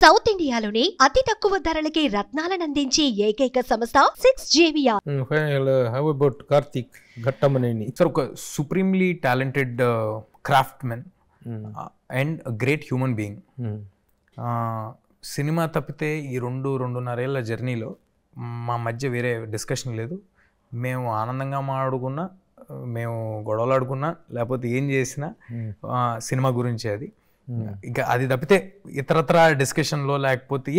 South ఇండియాలోనే అతి తక్కువ ధరలకి రత్నాలనందించే ఏకైక సంస్థ 6JVR. How about Karthik Ghattamaneni? Sir, ఒక supremely talented craftsman and a great human being. Cinema తప్పితే ఈ 2.5 ఏళ్ల జర్నీలో మా మధ్య వేరే డిస్కషన్ లేదు. మేము ఆనందంగా మాట్లాడుకున్నా, మేము గొడవలు ఆడుకున్నా, లేకపోతే ఏం చేసినా సినిమా గురించి అది. ఇంకా అది తప్పితే ఇతరత్ర డిస్కషన్లో లేకపోతే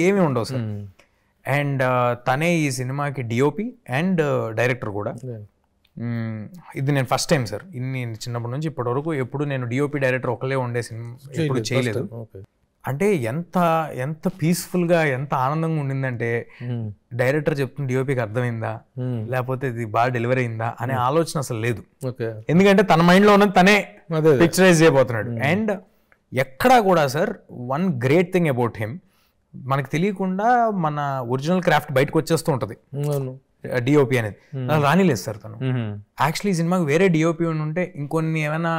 ఏమి ఉండవు సార్. అండ్ తనే ఈ సినిమాకి డిఓపి అండ్ డైరెక్టర్ కూడా. ఇది నేను ఫస్ట్ టైం సార్, చిన్నప్పటి నుంచి ఇప్పటి వరకు ఎప్పుడు నేను డిఓపి డైరెక్టర్ ఒకళ్ళే ఉండే సినిమా ఎప్పుడు చేయలేదు. అంటే ఎంత పీస్ఫుల్గా, ఎంత ఆనందంగా ఉండిందంటే డైరెక్టర్ చెప్తున్న డిఓపికి అర్థమైందా లేకపోతే ఇది బాగా డెలివరీ అయిందా అనే ఆలోచన అసలు లేదు. ఎందుకంటే తన మైండ్లో ఉన్నది తనే పిక్చరైజ్ చేయబోతున్నాడు. అండ్ ఎక్కడా కూడా sir one great thing about him, మనకు తెలియకుండా మన ఒరిజినల్ క్రాఫ్ట్ బయటకు వచ్చేస్తూ ఉంటుంది. డిఓపి అనేది అలా రానిలేదు సార్ తను. యాక్చువల్లీ ఈ సినిమాకి వేరే డిఓపి ఉంటే ఇంకొన్ని ఏమైనా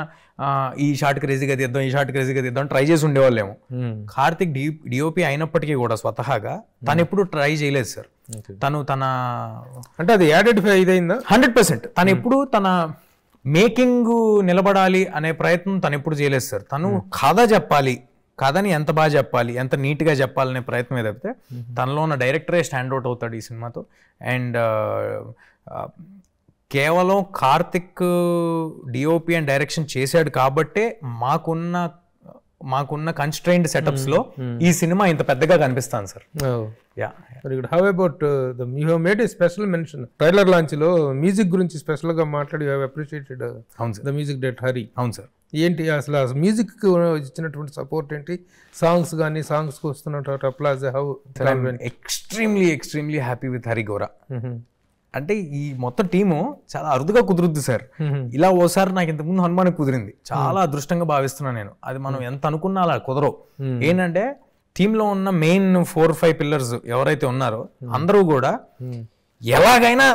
ఈ షార్ట్ క్రేజీగా తీద్దాం, ఈ షార్ట్ క్రేజీగా తీద్దాం ట్రై చేసి ఉండేవాళ్ళేమో. కార్తిక్ డిఓపి అయినప్పటికీ కూడా స్వతహాగా తను ఎప్పుడు ట్రై చేయలేదు సార్. తను అంటే అది ఐడెంటిఫై అయిందా 100%. తను ఎప్పుడు తన మేకింగ్ నిలబడాలి అనే ప్రయత్నం తను ఎప్పుడు చేయలేదు సార్. తను కథ చెప్పాలి, కథని ఎంత బాగా చెప్పాలి, ఎంత నీట్గా చెప్పాలనే ప్రయత్నం తప్పితే తనలో ఉన్న డైరెక్టరే స్టాండ్అవుట్ అవుతాడు ఈ సినిమాతో. అండ్ కేవలం కార్తిక్ డిఓపి అండ్ డైరెక్షన్ చేశాడు కాబట్టే మాకున్న కన్స్ట్రైన్డ్ సెటప్స్లో ఈ సినిమా ఇంత పెద్దగా కనిపిస్తాను sir. How about you have made a special mention trailer launch లో మ్యూజిక్ గురించి స్పెషల్ గా మాట్లాడి you have appreciated the music director Hari. అవును సార్. ఏంటి అసలు మ్యూజిక్ ఇచ్చినటువంటి సపోర్ట్ ఏంటి, సాంగ్స్ కానీ సాంగ్స్ కు వస్తున్నటువంటి applause how? Extremely happy with Hari Gaura. అంటే ఈ మొత్తం టీము చాలా అరుదుగా కుదురుద్ది సార్. ఇలా ఓసారి నాకు ఇంతకుముందు హనుమానికి కుదిరింది, చాలా అదృష్టంగా భావిస్తున్నాను నేను. అది మనం ఎంత అనుకున్నా అలా కుదరవు. ఏంటంటే టీంలో ఉన్న మెయిన్ 4-5 పిల్లర్స్ ఎవరైతే ఉన్నారో అందరూ కూడా ఎలాగైనా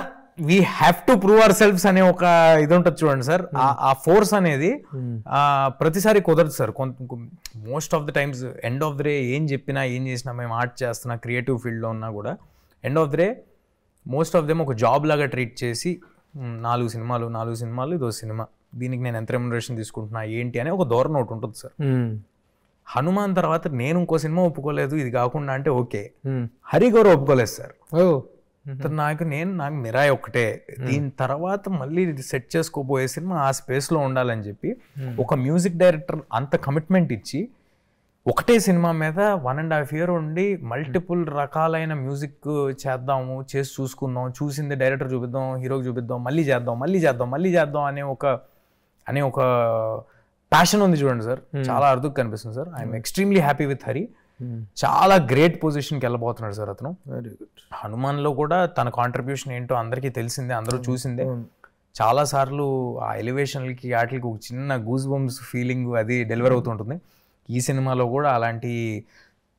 we have to prove our selfs అనే ఒక ఇది ఉంటుంది చూడండి సార్. ఆ ఫోర్స్ అనేది ప్రతిసారి కుదరదు sir. Most of the times end of the day ఏం చెప్పినా ఏం చేసినా, మేము ఆర్ట్ చేస్తున్నా క్రియేటివ్ ఫీల్డ్లో ఉన్నా కూడా end of the day most of them ఒక జాబ్ లాగా ట్రీట్ చేసి 4 సినిమాలు ఇదో సినిమా, దీనికి నేను ఎంత రెమ్యునరేషన్ తీసుకుంటున్నా ఏంటి అనే ఒక ధోరణి ఒకటి ఉంటుంది సార్. హనుమాన్ తర్వాత నేను ఇంకో సినిమా ఒప్పుకోలేదు ఇది కాకుండా అంటే ఓకే, హరి గౌరవ్ ఒప్పుకోలేదు సార్. నాకు మిరాయ్ ఒక్కటే, దీని తర్వాత మళ్ళీ సెట్ చేసుకోబోయే సినిమా ఆ స్పేస్లో ఉండాలని చెప్పి ఒక మ్యూజిక్ డైరెక్టర్ అంత కమిట్మెంట్ ఇచ్చి ఒకటే సినిమా మీద 1.5 year ఉండి మల్టిపుల్ రకాలైన మ్యూజిక్ చేద్దాము, చేసి చూసుకుందాం, చూసింది డైరెక్టర్ చూపిద్దాం, హీరోకి చూపిద్దాం, మళ్ళీ చేద్దాం అనే ఒక ప్యాషన్ ఉంది చూడండి సార్. చాలా అరుదుగా కనిపిస్తుంది sir. I'm extremely happy with Hari. చాలా గ్రేట్ పొజిషన్కి వెళ్ళబోతున్నాడు సార్ అతను. Very good. హనుమాన్లో కూడా తన కాంట్రిబ్యూషన్ ఏంటో అందరికీ తెలిసిందే, అందరూ చూసిందే. చాలా సార్లు ఆ ఎలివేషన్లకి వాటికి ఒక చిన్న గూస్ బంప్స్ ఫీలింగ్ అది డెలివర్ అవుతుంటుంది. ఈ సినిమాలో కూడా అలాంటి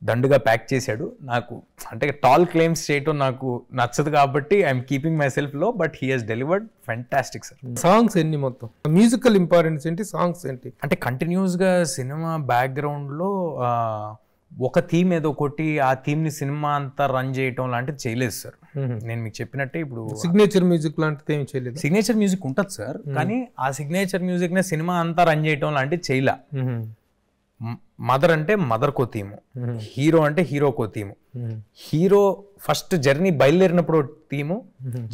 దండుగా ప్యాక్ చేశాడు. నాకు అంటే టాల్ క్లెయిమ్స్ చేయటం నాకు నచ్చదు కాబట్టి ఐఎమ్ కీపింగ్ మై సెల్ఫ్ లో, but he has delivered fantastic sir. Songs ఎన్ని మొత్తం మ్యూజికల్ ఇంపార్టెన్స్ ఏంటి, సాంగ్స్ ఏంటి? అంటే కంటిన్యూస్గా సినిమా బ్యాక్గ్రౌండ్లో ఒక థీమ్ ఏదో ఒకటి, ఆ థీమ్ని సినిమా అంతా రన్ చేయటం లాంటిది చేయలేదు సార్. నేను మీకు చెప్పినట్టే ఇప్పుడు సిగ్నేచర్ మ్యూజిక్ లాంటిది ఏం చేయలేదు. సిగ్నేచర్ మ్యూజిక్ ఉంటుంది సార్, కానీ ఆ సిగ్నేచర్ మ్యూజిక్నే సినిమా అంతా రన్ చేయటం లాంటిది చేయలే. మదర్ అంటే మదర్కో థీము, హీరో అంటే హీరోకో థీము. హీరో ఫస్ట్ జర్నీ బయలుదేరినప్పుడు థీము,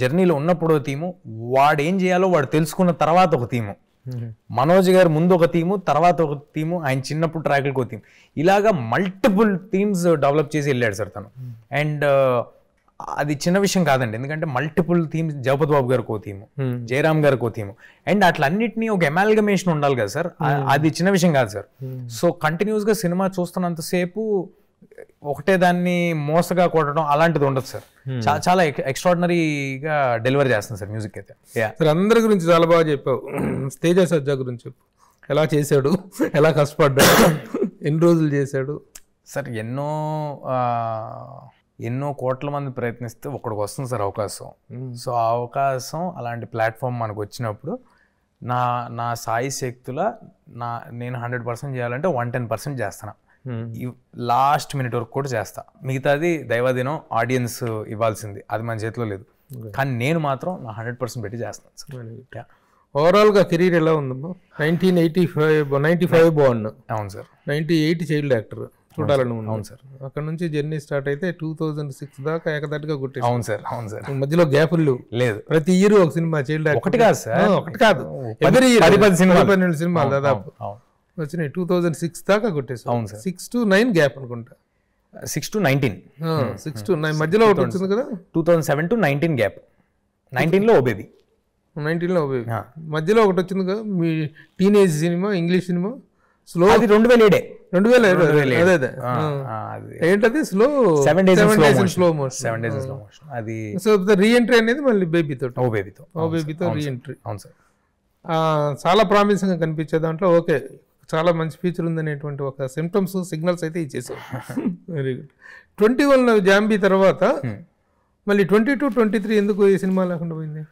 జర్నీలో ఉన్నప్పుడు థీము, వాడు ఏం చేయాలో వాడు తెలుసుకున్న తర్వాత ఒక థీము. మనోజ్ గారు ముందు ఒక థీము, తర్వాత ఒక థీము, ఆయన చిన్నప్పుడు ట్రాక్లకు ఒక థీమ్, ఇలాగా మల్టిపుల్ థీమ్స్ డెవలప్ చేసి వెళ్ళాడు సార్ తను. అండ్ అది చిన్న విషయం కాదండి, ఎందుకంటే మల్టిపుల్ థీమ్స్, జగపతి బాబు గారికి ఓ థీము, జయరామ్ గారికి ఓ థీము, అండ్ అట్లన్నిటినీ ఒక ఎమాల్గమేషన్ ఉండాలి కదా సార్. అది చిన్న విషయం కాదు సార్. సో కంటిన్యూస్గా సినిమా చూస్తున్నంతసేపు ఒకటే దాన్ని మోసగా కొట్టడం అలాంటిది ఉండదు సార్. చాలా ఎక్స్ట్రాడినరీగా డెలివర్ చేస్తుంది సార్ మ్యూజిక్ అయితే. సార్ అందరి గురించి చాలా బాగా చెప్పావు. తేజ సజ్జా గురించి చెప్పు, ఎలా చేశాడు, ఎలా కష్టపడ్డాడు, ఎన్ని రోజులు చేశాడు సార్? ఎన్నో కోట్ల మంది ప్రయత్నిస్తే ఒకడికి వస్తుంది సార్ అవకాశం. సో ఆ అవకాశం అలాంటి ప్లాట్ఫామ్ మనకు వచ్చినప్పుడు నా సాయి శక్తుల నేను 100% చేయాలంటే 110% చేస్తాను. లాస్ట్ మినిట్ వరకు కూడా చేస్తా. మిగతాది దైవాధీనం, ఆడియన్స్ ఇవ్వాల్సింది, అది మన చేతిలో లేదు. కానీ నేను మాత్రం నా 100% పెట్టి చేస్తాను సార్. ఓవరాల్గా కెరీర్ ఎలా ఉందమ్మా? 1995 బాగున్నా. అవును సార్. 98 చైల్డ్ యాక్టర్ చూడాలని ఉంది. అవును సార్. అక్కడ నుంచి జర్నీ స్టార్ట్ అయితే 2006 దాకా ఏకదాటిగా కొట్టేసి. అవును సార్. అవును సార్. మధ్యలో గ్యాపులు లేదు. ప్రతి ఇయర్ ఒక సినిమా చైల్డ్ యాక్టర్. ఒకటి కాదు సార్, ఒకటి కాదు, 10 సినిమాలు దాదాపు వచ్చినాయి. 2006 దాకా కొట్టేసి. అవును సార్. 6 to 9 గ్యాప్ అనుకుంటా. 6 to 19. 6 to 9 మధ్యలో ఒకటి వచ్చింది కదా. 2007 to 19 గ్యాప్. 19లో ఓ బేబీ. 19లో ఓ బేబీ. మధ్యలో ఒకటి వచ్చింది కదా మీ teenage cinema, English cinema, slow. అది 2007. 2007. అదే ఏంటది slow 7 days slow motion. 7 days slow motion. అది సో రీఎంట్రీ అనేది మళ్ళీ బేబీతో. ఓ బేబీతో రీఎంట్రీ. అవును సార్. చాలా ప్రామిసింగ్గా కనిపించే దాంట్లో ఓకే చాలా మంచి ఫీచర్ ఉందనేటువంటి ఒక సిమ్టమ్స్, సిగ్నల్స్ అయితే ఇచ్చేసాం. Very good. 21 జాంబీ తర్వాత మళ్ళీ 22, 23 ఎందుకు ఈ సినిమా లేకుండా పోయింది?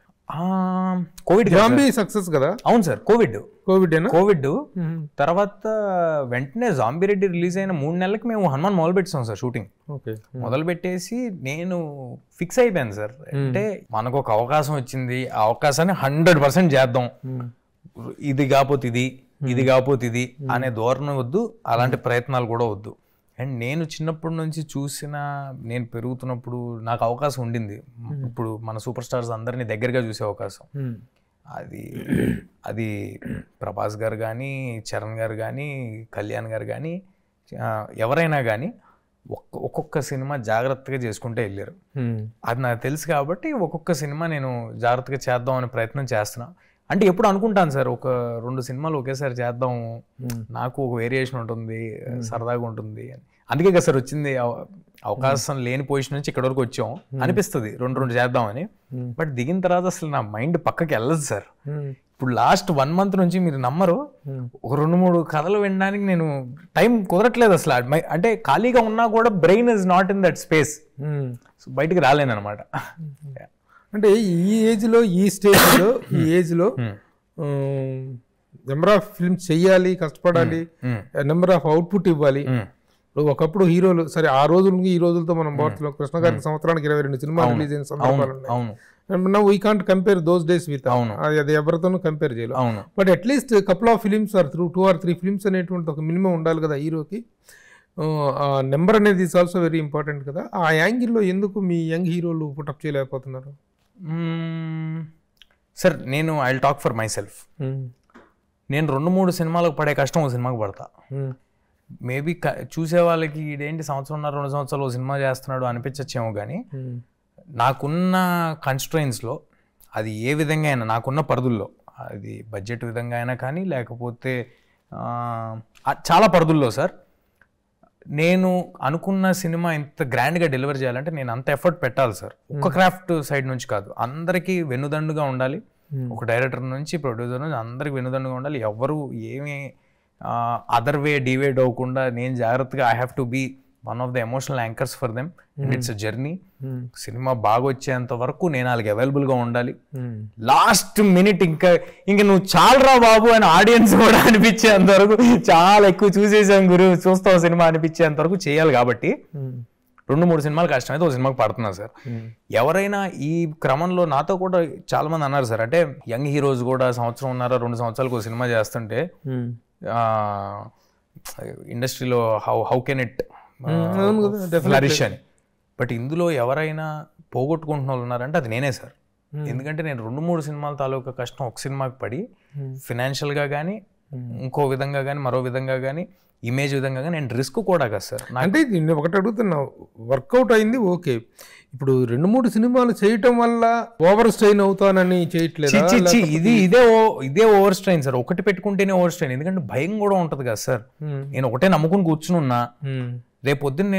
కోవిడ్. జాంబీ సక్సెస్ కదా. అవును సార్. కోవిడ్ తర్వాత వెంటనే జాంబీ రెడ్డి రిలీజ్ అయిన 3 నెలలకి మేము హనుమాన్ మొదలు పెట్టాం సార్ షూటింగ్. మొదలు పెట్టేసి నేను ఫిక్స్ అయిపోయాను సార్. అంటే మనకు ఒక అవకాశం వచ్చింది, ఆ అవకాశాన్ని 100% చేద్దాం, ఇది కాకపోతే ఇది కాకపోతే ఇది అనే ధోరణి వద్దు, అలాంటి ప్రయత్నాలు కూడా వద్దు. అండ్ నేను చిన్నప్పటి నుంచి చూసిన, నేను పెరుగుతున్నప్పుడు నాకు అవకాశం ఉండింది. ఇప్పుడు మన సూపర్ స్టార్స్ అందరినీ దగ్గరగా చూసే అవకాశం. అది ప్రభాస్ గారు కానీ, చరణ్ గారు కానీ, కళ్యాణ్ గారు కానీ, ఎవరైనా కానీ ఒక్కొక్క సినిమా జాగ్రత్తగా చేసుకుంటే వెళ్ళారు. అది నాకు తెలుసు కాబట్టి ఒక్కొక్క సినిమా నేను జాగ్రత్తగా చేద్దాం అనే ప్రయత్నం చేస్తున్నా. అంటే ఎప్పుడు అనుకుంటాను సార్, ఒక 2 సినిమాలు ఒకేసారి చేద్దాం, నాకు ఒక వేరియేషన్ ఉంటుంది, సరదాగా ఉంటుంది అని. అందుకే కదా సార్ వచ్చింది, అవకాశం లేని పొజిషన్ నుంచి ఇక్కడ వరకు వచ్చాం అనిపిస్తుంది 2 చేద్దామని. బట్ దిగిన తర్వాత అసలు నా మైండ్ పక్కకి వెళ్ళదు సార్. ఇప్పుడు లాస్ట్ 1 month నుంచి మీరు నమ్మరు, ఒక 2-3 కథలు వినడానికి నేను టైం కుదరట్లేదు అసలు. అంటే ఖాళీగా ఉన్నా కూడా brain is not in that space, బయటికి రాలేను అనమాట. అంటే ఈ ఏజ్లో, ఈ స్టేజ్లో, ఈ ఏజ్లో నెంబర్ ఆఫ్ ఫిల్మ్స్ చెయ్యాలి, కష్టపడాలి, నెంబర్ ఆఫ్ అవుట్పుట్ ఇవ్వాలి. ఒకప్పుడు హీరోలు సరే ఆ రోజులకి ఈ రోజులతో మనం పోతున్నాం. కృష్ణ గారికి సంవత్సరానికి 22 సినిమాలు రిలీజ్ అయిన సందర్భాలు ఉన్నాయి. We can't compare those days with, అది ఎవరితోనూ కంపేర్ చేయలేదు. But at least couple of films are 2 or 3 films అనేటువంటి ఒక మినిమం ఉండాలి కదా హీరోకి. ఆ నెంబర్ అనేది ఇస్ ఆల్సో వెరీ ఇంపార్టెంట్ కదా. ఆ యాంగిల్లో ఎందుకు మీ యంగ్ హీరోలు పుటప్ చేయలేకపోతున్నారు? సార్ నేను I will talk for my self. నేను 2-3 సినిమాలకు పడే కష్టం ఒక సినిమాకి పడతా. మేబీ చూసే వాళ్ళకి ఇదేంటి 1-2 సంవత్సరాలు సినిమా చేస్తున్నాడు అనిపించచ్చేమో, కానీ నాకున్న కన్స్ట్రెయిన్స్లో, అది ఏ విధంగా అయినా నాకున్న పరిధుల్లో, అది బడ్జెట్ విధంగా అయినా కానీ లేకపోతే చాలా పరిధుల్లో సార్, నేను అనుకున్న సినిమా ఇంత గ్రాండ్గా డెలివర్ చేయాలంటే నేను అంత ఎఫర్ట్ పెట్టాలి సార్. ఒక్క క్రాఫ్ట్ సైడ్ నుంచి కాదు, అందరికీ వెన్నుదండుగా ఉండాలి. ఒక డైరెక్టర్ నుంచి ప్రొడ్యూసర్ నుంచి అందరికి వెన్నుదండుగా ఉండాలి. ఎవరు ఏమీ అదర్ వే డివైడ్ అవ్వకుండా నేను జాగ్రత్తగా I have to be one of the emotional anchors for them. It's a journey. Cinema బాగా వచ్చేంత వరకు నేను వాళ్ళకి అవైలబుల్గా ఉండాలి. లాస్ట్ మినిట్ ఇంకా నువ్వు చాలరా బాబు అని ఆడియన్స్ కూడా అనిపించేంత వరకు, చాలా ఎక్కువ చూసేసాం గురు, చూస్తావు సినిమా అనిపించేంత వరకు చేయాలి. కాబట్టి 2-3 సినిమాలు కష్టమైతే ఒక సినిమాకి పడుతున్నా సార్. ఎవరైనా ఈ క్రమంలో నాతో కూడా చాలా మంది అన్నారు సార్, అంటే యంగ్ హీరోస్ కూడా 1-2 సంవత్సరాలకు ఒక సినిమా చేస్తుంటే ఇండస్ట్రీలో హౌ కెన్ ఇట్ ఫ్లరిష్ అని. బట్ ఇందులో ఎవరైనా పోగొట్టుకుంటున్న వాళ్ళు ఉన్నారంటే అది నేనే సార్. ఎందుకంటే నేను 2-3 సినిమాల తాలూకా కష్టం ఒక సినిమాకి పడి ఫినాన్షియల్గా కానీ, ఇంకో విధంగా కానీ, మరో విధంగా కానీ, ఇమేజ్ విధంగా కానీ నేను రిస్క్ కూడా కదా సార్. అంటే నేను ఒకటి అడుగుతున్నా, వర్కౌట్ అయింది ఓకే, ఇప్పుడు 2-3 సినిమాలు చేయటం వల్ల ఓవర్ స్ట్రెయిన్ అవుతానని చేయట్లేదు. ఇదే ఓవర్ స్ట్రెయిన్ సార్. ఒకటి పెట్టుకుంటేనే ఓవర్ స్ట్రెయిన్, ఎందుకంటే భయం కూడా ఉంటది కదా సార్. నేను ఒకటే నమ్ముకుని కూర్చుని ఉన్నా, రేపు పొద్దున్న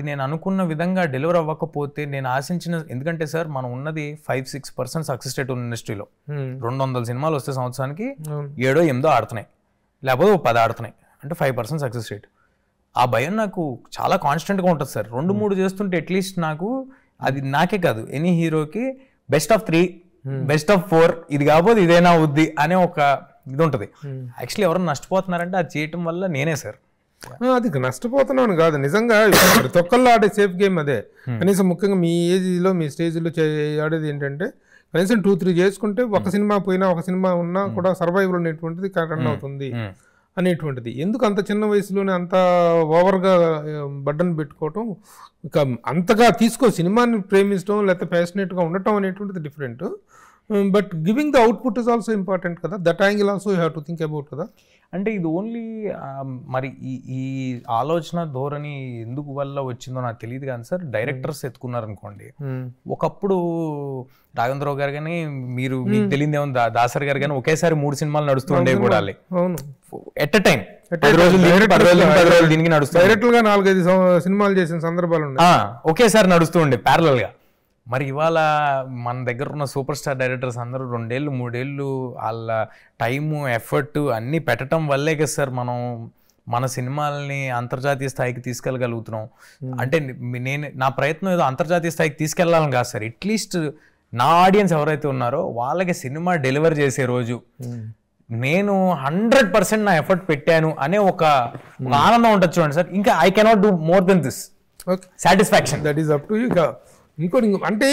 నేను అనుకున్న విధంగా డెలివర్ అవ్వకపోతే నేను ఆశించిన, ఎందుకంటే సార్ మనం ఉన్నది 5-6% సక్సెస్ రేట్ ఉన్న ఇండస్ట్రీలో. 200 సినిమాలు వస్తే సంవత్సరానికి 7-8 ఆడుతున్నాయి, లేకపోతే 10 ఆడుతున్నాయి, అంటే 5% సక్సెస్ రేట్. ఆ భయం నాకు చాలా కాన్స్టెంట్గా ఉంటుంది సార్. 2-3 చేస్తుంటే అట్లీస్ట్ నాకు, అది నాకే కాదు ఎనీ హీరోకి బెస్ట్ ఆఫ్ 3, బెస్ట్ ఆఫ్ 4, ఇది కాకపోతే ఇదేనా అవుద్ది అనే ఒక ఇది ఉంటుంది. యాక్చువల్లీ ఎవరైనా నష్టపోతున్నారంటే అది చేయటం వల్ల నేనే సార్. అది నష్టపోతున్నాను కాదు, నిజంగా ప్రతి ఒక్కళ్ళు ఆడే సేఫ్ గేమ్ అదే. కనీసం ముఖ్యంగా మీ ఏజ్లో మీ స్టేజ్లో ఆడేది ఏంటంటే కనీసం 2-3 చేసుకుంటే ఒక సినిమా పోయినా ఒక సినిమా ఉన్నా కూడా సర్వైవల్ అనేటువంటిది రన్ అవుతుంది అనేటువంటిది. ఎందుకు అంత చిన్న వయసులోనే అంత ఓవర్గా బడ్డను పెట్టుకోవటం, ఇక అంతగా సినిమాని ప్రేమించడం లేకపోతే ప్యాషనేట్గా ఉండటం అనేటువంటిది different. But giving the output is also important కదా, that angle also you have to think about కదా. అంటే ఇది ఓన్లీ మరి ఈ ఆలోచన ధోరణి ఎందుకు వల్ల వచ్చిందో నాకు తెలియదు కానీ సార్, డైరెక్టర్స్ ఎత్తుకున్నారనుకోండి. ఒకప్పుడు రాఘవేంద్రరావు గారు కానీ మీకు తెలియదు ఏమో దాసరి గారు కానీ ఒకేసారి 3 సినిమాలు నడుస్తూ ఉండేవి కూడా ఎట్ ఎ టైం 10 రోజులు దీనికి నడుస్తూ డైరెక్టర్ గా 4-5 సినిమాలు చేసిన సందర్భాలు ఉన్నాయి, ఒకేసారి నడుస్తూ ఉండే ప్యారలల్ గా. మరి ఇవాళ మన దగ్గర ఉన్న సూపర్ స్టార్ డైరెక్టర్స్ అందరూ 2 ఏళ్ళు 3 ఏళ్ళు వాళ్ళ టైము ఎఫర్ట్ అన్నీ పెట్టడం వల్లే కదా సార్ మనం మన సినిమాలని అంతర్జాతీయ స్థాయికి తీసుకెళ్ళగలుగుతున్నాం. అంటే నా ప్రయత్నం ఏదో అంతర్జాతీయ స్థాయికి తీసుకెళ్లాలని కాదు సార్, అట్లీస్ట్ నా ఆడియన్స్ ఎవరైతే ఉన్నారో వాళ్ళకి సినిమా డెలివర్ చేసే రోజు నేను 100% నా ఎఫర్ట్ పెట్టాను అనే ఒక ఆనందం ఉంటుంది చూడండి సార్. ఇంకా I cannot do more than this satisfaction. That is up to you. ఇంకోటి అంటే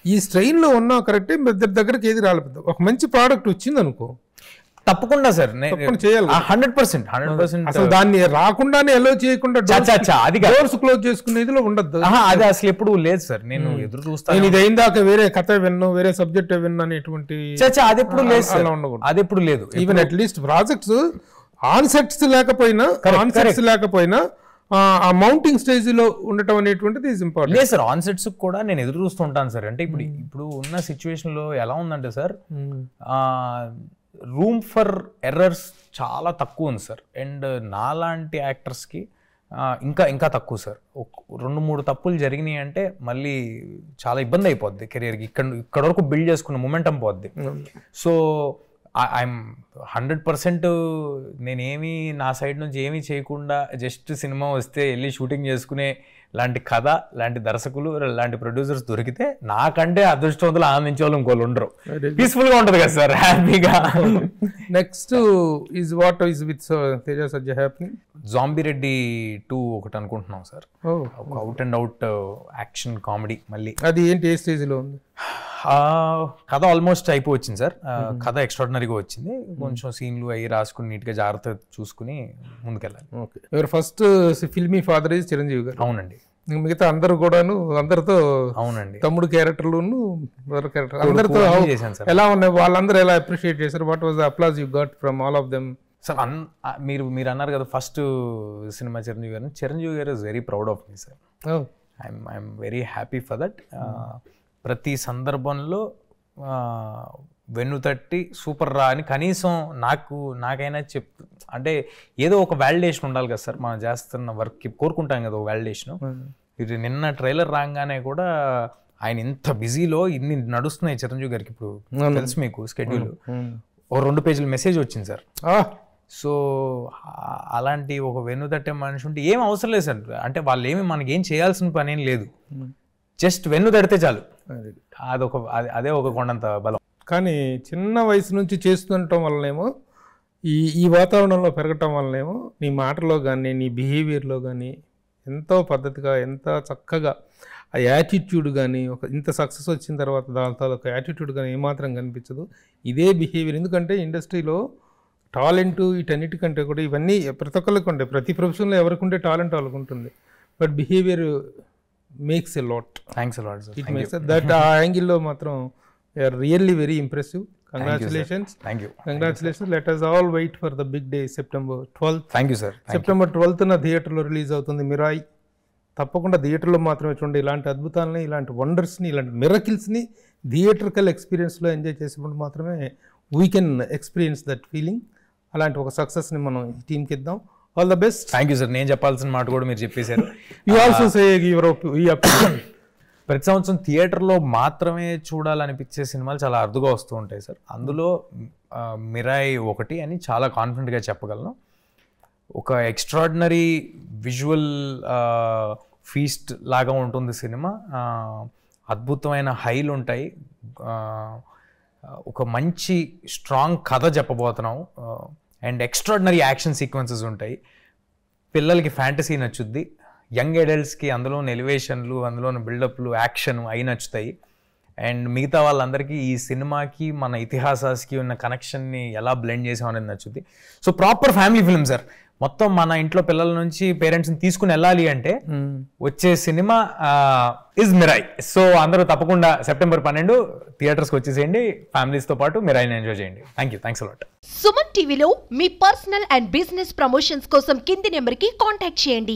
ఈ స్ట్రెయిన్లో ఉన్నా కరెక్టే, దగ్గరికి ఏది రాలేదు. ఒక మంచి ప్రోడక్ట్ వచ్చింది అనుకో, తప్పకుండా సార్ చేయాలి 100%. అసలు దాన్ని రాకుండానే ఎలో చేయకుండా డోర్స్ క్లోజ్ చేసుకునేదిలో ఉండద్దు. అది అసలు ఎప్పుడు లేదు సార్, నేను ఎదురు చూస్తాను. ఇది అయిందాక వేరే కథ విన్ను, వేరే సబ్జెక్ట్ విన్ను అనేటువంటి అది ఎప్పుడు లేదు సార్, అది ఎప్పుడు లేదు. ఈవెన్ అట్లీస్ట్ ప్రాజెక్ట్స్ ఆన్సెట్స్ లేకపోయినా ఆ మౌంటింగ్ స్టేజ్ లో ఉండటం అనేటువంటిది ఈజ్ ఇంపార్టెంట్. లేదు సార్, ఆన్ సెట్స్ కూడా నేను ఎదురు చూస్తుంటాను సార్. అంటే ఇప్పుడు ఉన్న సిచ్యువేషన్ లో ఎలా ఉందంటే సార్, రూమ్ ఫర్ ఎర్రర్స్ చాలా తక్కువ ఉంది సార్. అండ్ నాలాంటి యాక్టర్స్కి ఇంకా తక్కువ సార్. 2-3 తప్పులు జరిగినాయి అంటే మళ్ళీ చాలా ఇబ్బంది అయిపోద్ది కెరియర్కి. ఇక్కడ వరకు బిల్డ్ చేసుకున్న మొమెంటం పోద్ది. సో ఐఎమ్ 100% నేనేమి నా సైడ్ నుంచి ఏమీ చేయకుండా జస్ట్ సినిమా వస్తే వెళ్ళి షూటింగ్ చేసుకునే లాంటి కథ, లాంటి దర్శకులు, లాంటి ప్రొడ్యూసర్స్ దొరికితే నాకంటే అదృష్టవంతులు ఆనందించే వాళ్ళు ఇంకోళ్ళు ఉండరు. పీస్ఫుల్ గా ఉంటుంది కదా సార్, హ్యాపీగా. Next is what is with Teja Sajja happening? Zombie Reddy 2 ఒకటి అనుకుంటున్నాం సార్. ఒక out and out action comedy. మళ్ళీ అది ఏంటి, ఏ స్టేజ్ లో ఉంది? కథ ఆల్మోస్ట్ అయిపోవచ్చింది సార్. కథ ఎక్స్ట్రాడినరీగా వచ్చింది. కొంచెం సీన్లు అవి రాసుకుని నీట్గా జాగ్రత్త చూసుకుని ముందుకెళ్ళాలి. Okay. Your first filmy father is Chiranjeevi గారు. అవునండి. మిగతా అందరూ కూడాను అందరితో, అవునండి, తమ్ముడు క్యారెక్టర్లను అందరితో ఎలా ఉన్నాయి, వాళ్ళందరూ ఎలా అప్రిషియేట్ చేశారు? What was the applause you got from all of them? Sir మీరు అన్నారు కదా ఫస్ట్ సినిమా చిరంజీవి గారు is very proud of me sir. I'm very happy for that. ప్రతి సందర్భంలో వెన్నుతట్టి సూపర్ రా అని కనీసం నాకైనా అంటే ఏదో ఒక వ్యాలిడేషన్ ఉండాలి కదా సార్, మనం చేస్తున్న వర్క్కి కోరుకుంటాం కదా ఒక వ్యాలిడేషను. ఇది నిన్న ట్రైలర్ రాగానే కూడా ఆయన ఇంత బిజీలో ఇన్ని నడుస్తున్నాయి చిరంజీవి గారికి. ఇప్పుడు తెలుసు మీకు స్కెడ్యూల్, ఒక 2 పేజీల మెసేజ్ వచ్చింది సార్. సో అలాంటి ఒక వెన్నుతట్టే మనిషి ఉంటే ఏం అవసరం లేదు సార్. అంటే వాళ్ళు ఏమి మనకేం చేయాల్సిన పని ఏం లేదు, జస్ట్ వెన్ను తడితే చాలు. అదే ఒక కొండంత బలం. కానీ చిన్న వయసు నుంచి చేస్తుండటం వల్లనేమో, ఈ వాతావరణంలో పెరగటం వల్లనేమో నీ మాటలో కానీ నీ బిహేవియర్లో కానీ ఎంతో పద్ధతిగా, ఎంత చక్కగా ఆ యాటిట్యూడ్ కానీ, ఇంత సక్సెస్ వచ్చిన తర్వాత దాంతో ఒక యాటిట్యూడ్ కానీ ఏమాత్రం కనిపించదు. ఇదే బిహేవియర్. ఎందుకంటే ఇండస్ట్రీలో టాలెంట్ వీటన్నిటికంటే కూడా ఇవన్నీ ప్రతి ఒక్కరికి ఉంటాయి. ప్రతి ప్రొఫెషన్లో ఎవరికి ఉంటే టాలెంట్ వాళ్ళకు ఉంటుంది. But behaviour makes a lot. Thanks a lot. It makes that. ఆ యాంగిల్లో మాత్రం you are really very impressive. Congratulations. Thank you. Congratulations. Let us all wait for the big day, September 12th. Thank you sir. September 12th థియేటర్లో release అవుతుంది మిరాయి. తప్పకుండా థియేటర్లో మాత్రమే చూడండి. ఇలాంటి అద్భుతాలని, ఇలాంటి వండర్స్ని, ఇలాంటి మిరకిల్స్ని థియేటర్కల్ ఎక్స్పీరియన్స్లో ఎంజాయ్ చేసినప్పుడు మాత్రమే we can experience that feeling. అలాంటి ఒక సక్సెస్ని మనం ఈ టీంకి ఇద్దాం. All the best. Thank you sir. నేను చెప్పాల్సిన మాట కూడా మీరు చెప్పేశారు. You also say your opinion. ప్రతి సంవత్సరం థియేటర్లో మాత్రమే చూడాలనిపించే సినిమాలు చాలా అరుదుగా వస్తూ ఉంటాయి సార్. అందులో మిరాయి ఒకటి అని చాలా కాన్ఫిడెంట్గా చెప్పగలను. ఒక ఎక్స్ట్రాడినరీ విజువల్ ఫీస్ట్ లాగా ఉంటుంది సినిమా. అద్భుతమైన హైలు ఉంటాయి. ఒక మంచి స్ట్రాంగ్ కథ చెప్పబోతున్నాము. అండ్ ఎక్స్ట్రాడినరీ యాక్షన్ సీక్వెన్సెస్ ఉంటాయి. పిల్లలకి ఫ్యాంటసీ నచ్చుద్ది, యంగ్ అడల్ట్స్కి అందులోని ఎలివేషన్లు, అందులోని బిల్డప్లు, యాక్షన్ అవి నచ్చుతాయి. అండ్ మిగతా వాళ్ళందరికీ ఈ సినిమాకి మన ఇతిహాసాస్కి ఉన్న కనెక్షన్ని ఎలా బ్లెండ్ చేసాం అనేది నచ్చుద్ది. So proper family film sir. మొత్తం మన ఇంట్లో పిల్లల నుంచి పేరెంట్స్ని తీసుకుని వెళ్ళాలి అంటే వచ్చే సినిమా ఇస్ మిరాయ్. సో అందరూ తప్పకుండా సెప్టెంబర్ 12 థియేటర్స్కి వచ్చేసేయండి, ఫ్యామిలీస్తో పాటు మిరాయిని ఎంజాయ్ చేయండి. Thanks a lot. సుమన్ టీవీలో మీ పర్సనల్ అండ్ బిజినెస్ ప్రమోషన్స్ కోసం కింది నెంబర్కి కాంటాక్ట్ చేయండి.